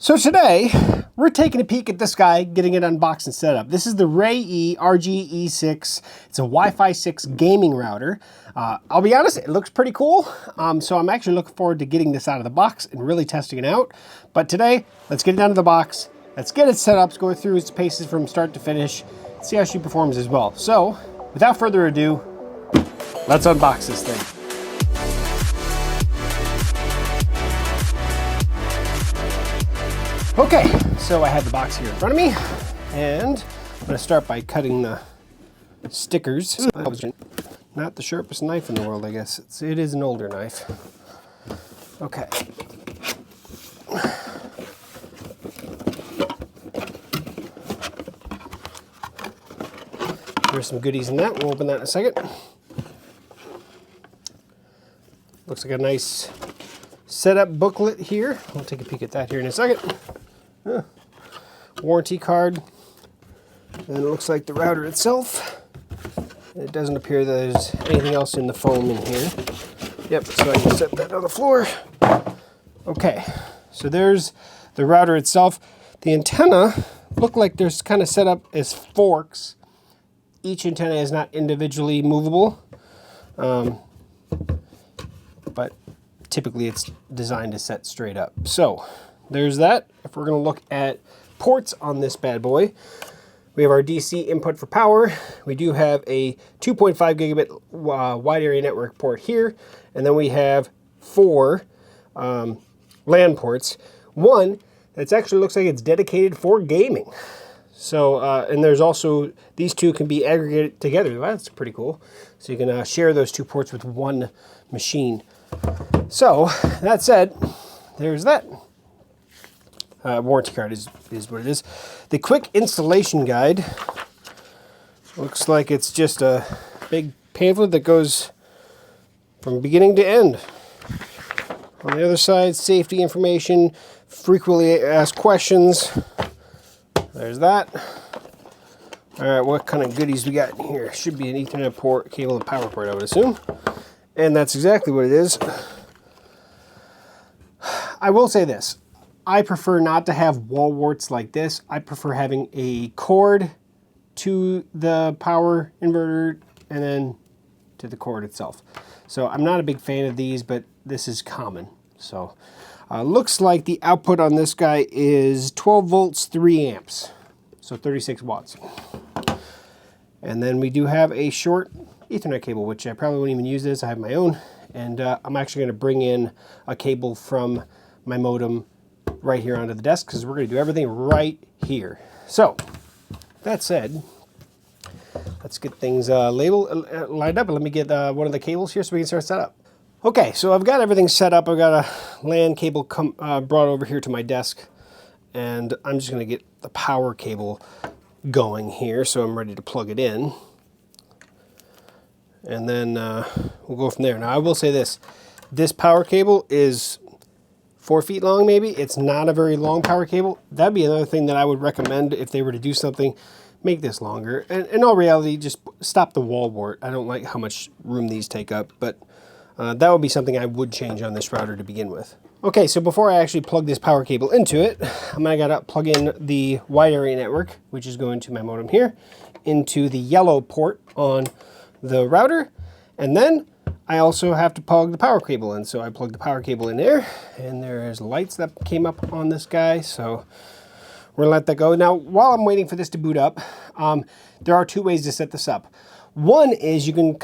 So today, we're taking a peek at this guy, getting it unboxed and set up. This is the Reyee RG-E6. It's a Wi-Fi 6 gaming router. I'll be honest, it looks pretty cool. So I'm actually looking forward to getting this out of the box and really testing it out. But today, let's get it out of the box. Let's get it set up, go through its paces from start to finish, see how she performs as well. So, without further ado, let's unbox this thing. Okay, so I have the box here in front of me, and I'm going to start by cutting the stickers. Not the sharpest knife in the world, I guess. It is an older knife. Okay. There's some goodies in that. We'll open that in a second. Looks like a nice setup booklet here. We'll take a peek at that here in a second. Warranty card. And it looks like the router itself. It doesn't appear that there's anything else in the foam in here. Yep, so I can set that on the floor. Okay, so there's the router itself. The antenna look like they're kind of set up as forks. Each antenna is not individually movable, but typically it's designed to set straight up. So there's that. If we're going to look at ports on this bad boy, we have our DC input for power. We do have a 2.5 gigabit wide area network port here, and then we have 4 LAN ports. One that actually looks like it's dedicated for gaming. So, and there's also, these two can be aggregated together. That's pretty cool. So you can share those 2 ports with one machine. So, that said, there's that. Warranty card is what it is. The quick installation guide looks like it's just a big pamphlet that goes from beginning to end. On the other side, safety information, frequently asked questions. There's that. All right, what kind of goodies we got in here? Should be an Ethernet port, cable, and power port, I would assume. And that's exactly what it is. I will say this. I prefer not to have wall warts like this. I prefer having a cord to the power inverter and then to the cord itself. So I'm not a big fan of these, but this is common. So looks like the output on this guy is 12 volts, 3 amps. So 36 watts. And then we do have a short Ethernet cable, which I probably won't even use this. I have my own. And I'm actually going to bring in a cable from my modem right here onto the desk, because we're going to do everything right here. So, that said, let's get things lined up, and let me get one of the cables here so we can start set up. Okay, so I've got everything set up. I've got a LAN cable brought over here to my desk, and I'm just going to get the power cable going here, so I'm ready to plug it in. And then we'll go from there. Now, I will say this power cable is 4 feet long, maybe. It's not a very long power cable. That'd be another thing that I would recommend if they were to do something, make this longer. And in all reality, just stop the wall wart. I don't like how much room these take up, but that would be something I would change on this router to begin with. Okay, so before I actually plug this power cable into it, I'm gonna gotta plug in the wide area network, which is going to my modem here, into the yellow port on the router, and then I also have to plug the power cable in. So I plug the power cable in there, and there's lights that came up on this guy, so we're gonna let that go. Now, while I'm waiting for this to boot up, there are 2 ways to set this up. One is you can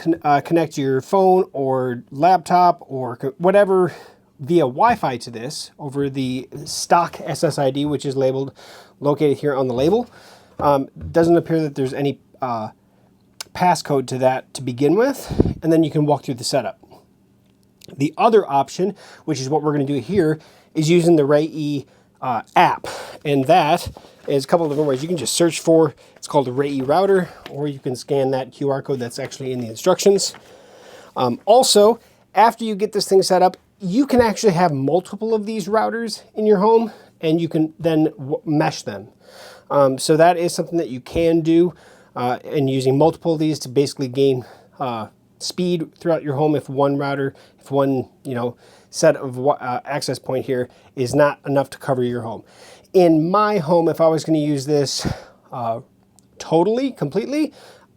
connect your phone or laptop or whatever via Wi-Fi to this over the stock SSID, which is located here on the label. Doesn't appear that there's any passcode to that to begin with, and then you can walk through the setup. The other option, which is what we're going to do here, is using the Reyee app, and that is a couple of different ways. You can just search for, it's called a Reyee router, or you can scan that QR code that's actually in the instructions. Also, after you get this thing set up, you can actually have multiple of these routers in your home, and you can then mesh them. So that is something that you can do. And using multiple of these to basically gain speed throughout your home if one router, if one, set of access point here is not enough to cover your home. In my home, if I was going to use this completely,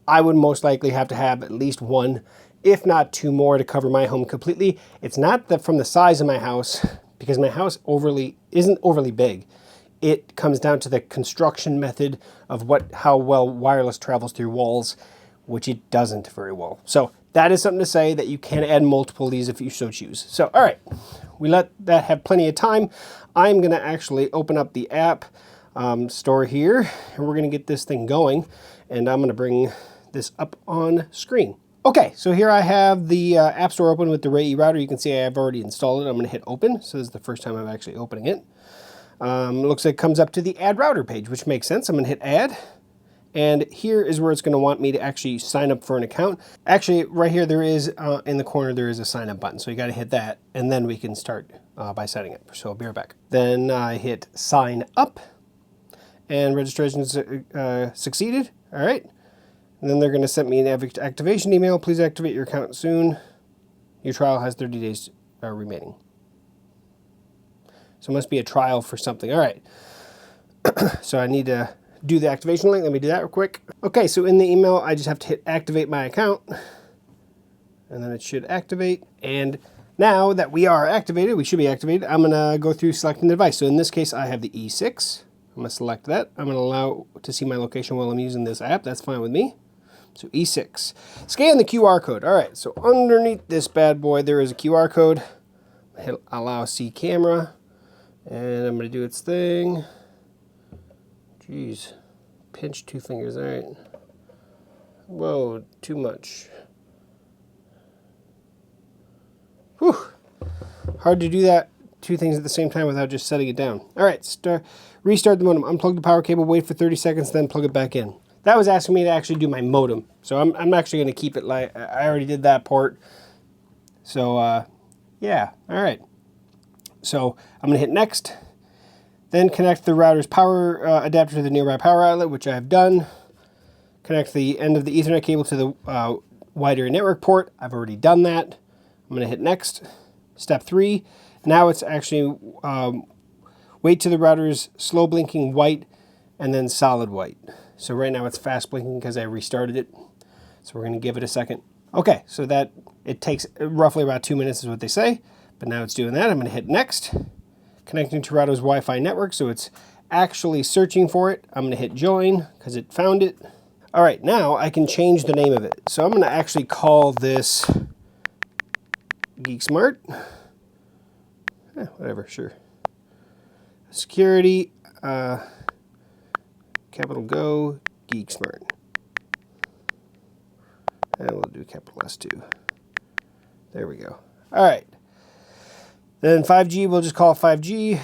I would most likely have to have at least one, if not two more, to cover my home completely. It's not that from the size of my house, because my house isn't overly big. It comes down to the construction method of how well wireless travels through walls, which it doesn't very well. So that is something to say that you can add multiple of these if you so choose. So, all right, we let that have plenty of time. I'm gonna actually open up the app store here, and we're gonna get this thing going, and I'm gonna bring this up on screen. Okay, so here I have the App Store open with the Reyee router. You can see I've already installed it. I'm gonna hit open, so this is the first time I'm actually opening it. Looks like it comes up to the Add Router page, which makes sense. I'm gonna hit Add, and here is where it's gonna want me to actually sign up for an account. Actually, right here, there is, in the corner, there is a sign up button, so you gotta hit that, and then we can start by setting it. So I'll be right back. Then I hit Sign Up, and registration succeeded, all right. And then they're going to send me an activation email. Please activate your account soon. Your trial has 30 days remaining. So it must be a trial for something. All right. So I need to do the activation link. Let me do that real quick. Okay, so in the email, I just have to hit activate my account. And then it should activate. And now that we are activated, we should be activated, I'm going to go through selecting the device. So in this case, I have the E6. I'm going to select that. I'm going to allow to see my location while I'm using this app. That's fine with me. So E6. Scan the QR code. All right, so underneath this bad boy, there is a QR code. Hit allow see camera, and I'm going to do its thing. Jeez, pinch two fingers. All right. Whoa, too much. Whew. Hard to do that, two things at the same time without just setting it down. All right, restart the modem. Unplug the power cable, wait for 30 seconds, then plug it back in. That was asking me to actually do my modem. So I'm actually going to keep it like, I already did that port. So yeah, all right. So I'm going to hit next. Then connect the router's power adapter to the nearby power outlet, which I have done. Connect the end of the Ethernet cable to the wide area network port. I've already done that. I'm going to hit next. Step 3. Now it's actually wait till the router's slow blinking white and then solid white. So right now it's fast blinking because I restarted it. So we're going to give it a second. Okay, so that it takes roughly about 2 minutes is what they say, but now it's doing that. I'm going to hit next. Connecting to router's Wi-Fi network, so it's actually searching for it. I'm going to hit join because it found it. All right, now I can change the name of it. So I'm going to actually call this GeekSmart. Whatever, sure. Security. Capital Go, GeekSmart. And we'll do capital S too. There we go. All right. Then 5G, we'll just call it 5G.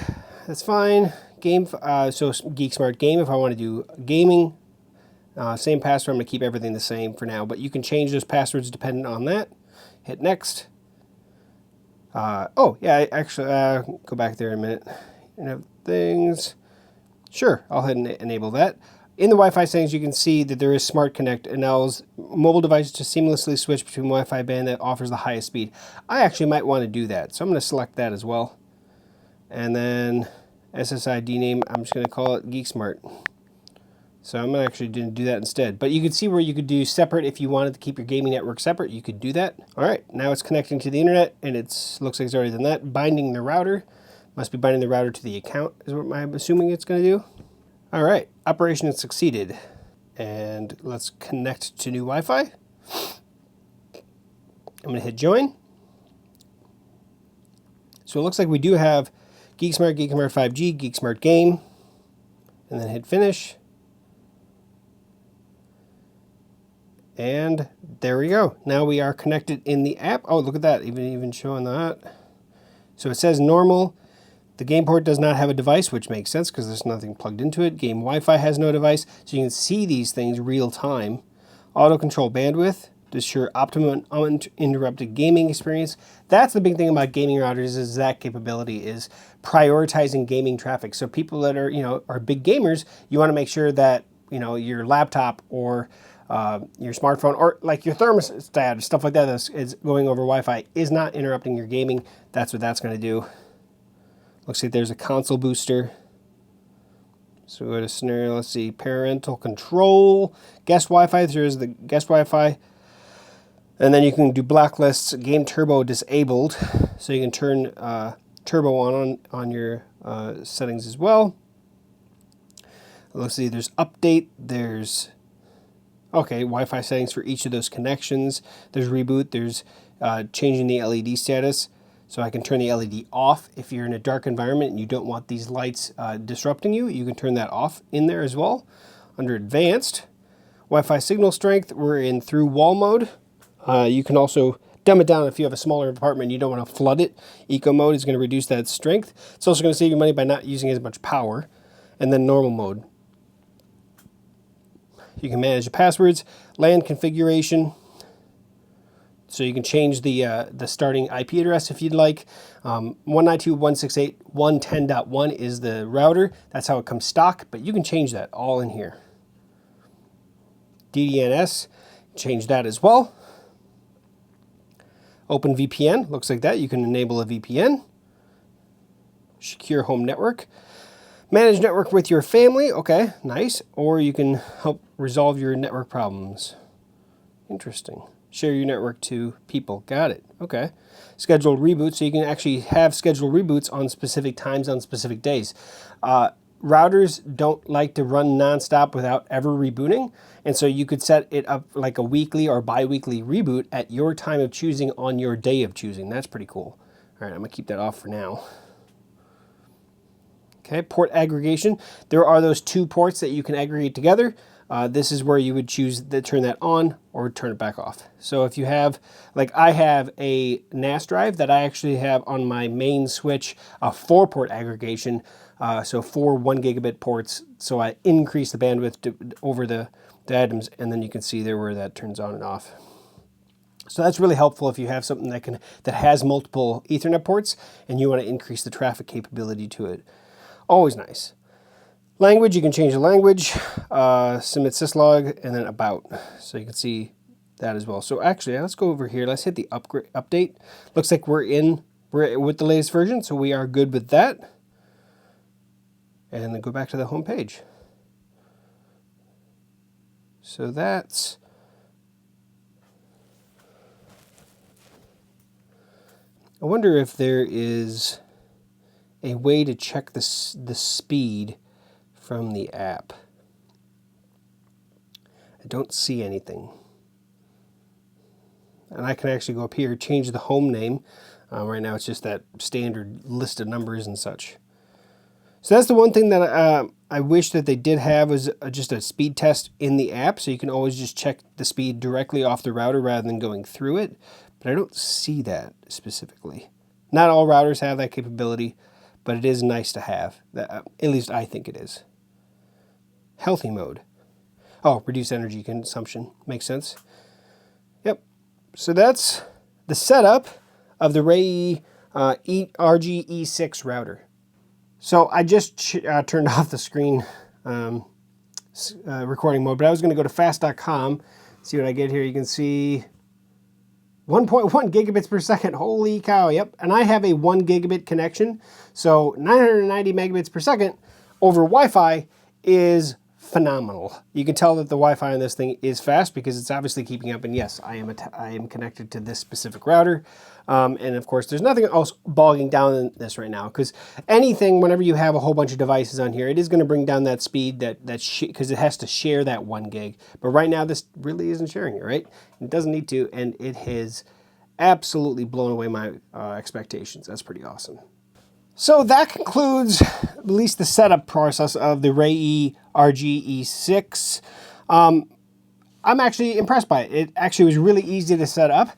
That's fine. Game, so GeekSmart Game, if I want to do gaming. Same password, I'm going to keep everything the same for now, but you can change those passwords dependent on that. Hit next. Oh, yeah, actually, go back there in a minute. Things. Sure, I'll head and enable that. In the Wi-Fi settings, you can see that there is Smart Connect, and allows mobile devices to seamlessly switch between Wi-Fi band that offers the highest speed. I actually might want to do that, so I'm going to select that as well. And then SSID name, I'm just going to call it GeekSmart. So I'm actually going to do that instead. But you can see where you could do separate if you wanted to keep your gaming network separate. You could do that. All right, now it's connecting to the internet, and it looks like it's already done that. Binding the router. Must be binding the router to the account is what I'm assuming it's going to do. All right, operation has succeeded. And let's connect to new Wi-Fi. I'm going to hit join. So it looks like we do have GeekSmart, GeekSmart 5G, GeekSmart Game. And then hit finish. And there we go. Now we are connected in the app. Oh, look at that, even showing that. So it says normal. The game port does not have a device, which makes sense because there's nothing plugged into it. Game Wi-Fi has no device, so you can see these things real time. Auto control bandwidth to ensure optimum uninterrupted gaming experience. That's the big thing about gaming routers, is that capability is prioritizing gaming traffic. So people that are, are big gamers, you want to make sure that, your laptop or your smartphone, or like your thermostat, stuff like that is going over Wi-Fi, is not interrupting your gaming. That's what that's going to do. Looks like there's a console booster. So go to scenario, let's see, parental control, guest Wi-Fi, there's the guest Wi-Fi. And then you can do blacklists, game turbo disabled. So you can turn turbo on your settings as well. Let's see, there's update, there's, okay, Wi-Fi settings for each of those connections. There's reboot, there's changing the LED status. So I can turn the LED off. If you're in a dark environment and you don't want these lights disrupting you, you can turn that off in there as well. Under advanced, Wi-Fi signal strength, we're in through wall mode. You can also dumb it down if you have a smaller apartment and you don't want to flood it. Eco mode is going to reduce that strength. It's also going to save you money by not using as much power. And then normal mode. You can manage the passwords, LAN configuration. So you can change the starting IP address if you'd like. 192.168.110.1 is the router. That's how it comes stock, but you can change that all in here. DDNS, change that as well. Open VPN, looks like that. You can enable a VPN. Secure home network. Manage network with your family, okay, nice. Or you can help resolve your network problems. Interesting. Share your network to people. Got it. Okay. Scheduled reboots. So you can actually have scheduled reboots on specific times on specific days. Routers don't like to run nonstop without ever rebooting. And so you could set it up like a weekly or bi-weekly reboot at your time of choosing on your day of choosing. That's pretty cool. All right, I'm going to keep that off for now. Okay, port aggregation. There are those two ports that you can aggregate together. This is where you would choose to turn that on or turn it back off. So if you have, like I have a NAS drive that I actually have on my main switch, a 4-port aggregation, so 4 1 gigabit ports. So I increase the bandwidth over the items, and then you can see there where that turns on and off. So that's really helpful if you have something that has multiple Ethernet ports and you want to increase the traffic capability to it. Always nice. Language, you can change the language, submit syslog, and then about. So you can see that as well. So actually, let's go over here. Let's hit the update. Looks like we're with the latest version, so we are good with that. And then go back to the home page. So that's... I wonder if there is a way to check the speed from the app. I don't see anything. And I can actually go up here, change the home name. Right now it's just that standard list of numbers and such. So that's the one thing that I wish that they did have, was just a speed test in the app, so you can always just check the speed directly off the router rather than going through it. But I don't see that specifically. Not all routers have that capability, but it is nice to have. At least I think it is. Healthy mode. Oh, reduce energy consumption. Makes sense. Yep. So that's the setup of the Reyee RG-E6 router. So I just turned off the screen recording mode, but I was going to go to fast.com, see what I get here. You can see 1.1 gigabits per second. Holy cow, yep. And I have a 1 gigabit connection, so 990 megabits per second over Wi-Fi is phenomenal. You can tell that the Wi-Fi on this thing is fast because it's obviously keeping up, and yes, I am connected to this specific router. And of course, there's nothing else bogging down this right now, because anything, whenever you have a whole bunch of devices on here, it is going to bring down that speed because it has to share that 1 gig. But right now, this really isn't sharing it, right? It doesn't need to, and it has absolutely blown away my expectations. That's pretty awesome. So that concludes at least the setup process of the Reyee RG-E6. I'm actually impressed by it. It actually was really easy to set up.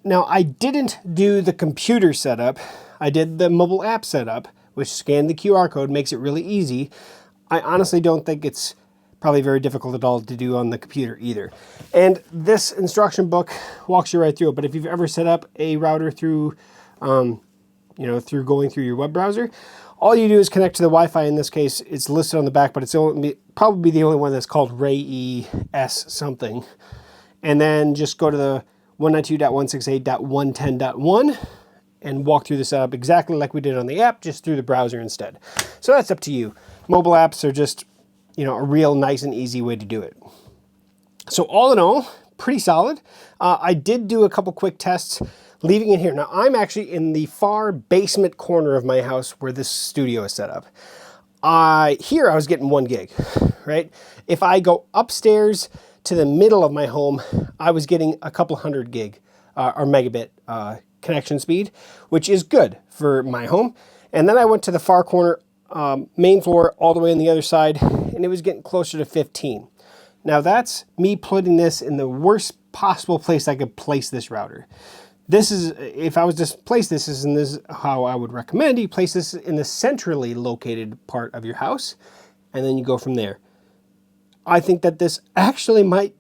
Now, I didn't do the computer setup. I did the mobile app setup, which scanned the QR code, makes it really easy. I honestly don't think it's probably very difficult at all to do on the computer either. And this instruction book walks you right through it. But if you've ever set up a router through, through going through your web browser, All you do is connect to the Wi-Fi. In this case, it's listed on the back, but it's probably the only one that's called Reyee S something. And then just go to the 192.168.110.1 and walk through the setup exactly like we did on the app, just through the browser instead. So that's up to you. Mobile apps are just, you know, a real nice and easy way to do it. So all in all, pretty solid. I did do a couple quick tests leaving it here. Now I'm actually in the far basement corner of my house where this studio is set up. Here I was getting 1 gig, right? If I go upstairs to the middle of my home, I was getting a couple hundred gig or megabit connection speed, which is good for my home. And then I went to the far corner, main floor, all the way on the other side, and it was getting closer to 15. Now that's me putting this in the worst possible place I could place this router. This is, if I was to place this, this is how I would recommend you place this in the centrally located part of your house, and then you go from there. I think that this actually might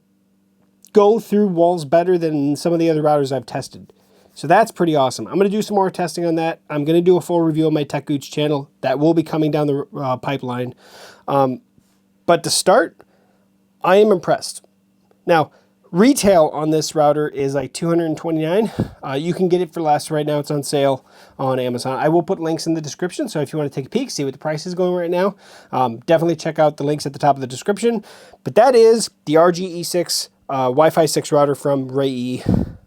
go through walls better than some of the other routers I've tested. So that's pretty awesome. I'm going to do some more testing on that. I'm going to do a full review on my Tech Gooch channel. That will be coming down the pipeline. But to start, I am impressed. Now, retail on this router is like $229. You can get it for less right now. It's on sale on Amazon. I will put links in the description, so if you want to take a peek, see what the price is going right now, definitely check out the links at the top of the description. But that is the RGE6 Wi-Fi 6 router from Reyee.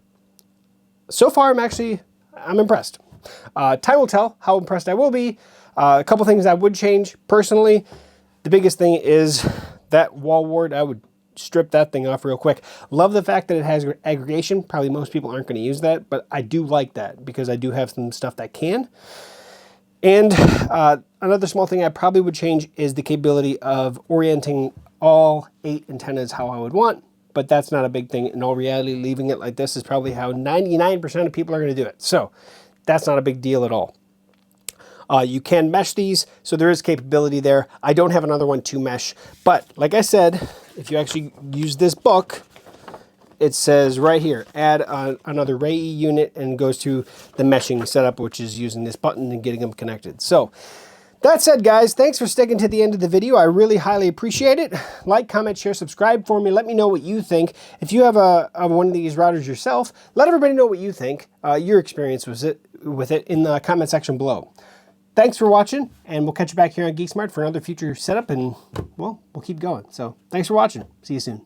So far, I'm impressed. Time will tell how impressed I will be. A couple things I would change personally. The biggest thing is that wall wart. I would strip that thing off real quick. Love the fact that it has aggregation. Probably most people aren't going to use that, but I do like that because I do have some stuff that can. And another small thing I probably would change is the capability of orienting all 8 antennas how I would want, but that's not a big thing. In all reality, leaving it like this is probably how 99% of people are going to do it. So that's not a big deal at all. You can mesh these, so there is capability there. I don't have another one to mesh, but like I said, if you actually use this book, it says right here, add another Reyee unit, and goes to the meshing setup, which is using this button and getting them connected. So that said, guys, thanks for sticking to the end of the video. I really highly appreciate it. Like, comment, share, subscribe for me. Let me know what you think. If you have one of these routers yourself, let everybody know what you think, your experience with it in the comment section below. Thanks for watching, and we'll catch you back here on GeekSmart for another future setup, and, well, we'll keep going. So thanks for watching. See you soon.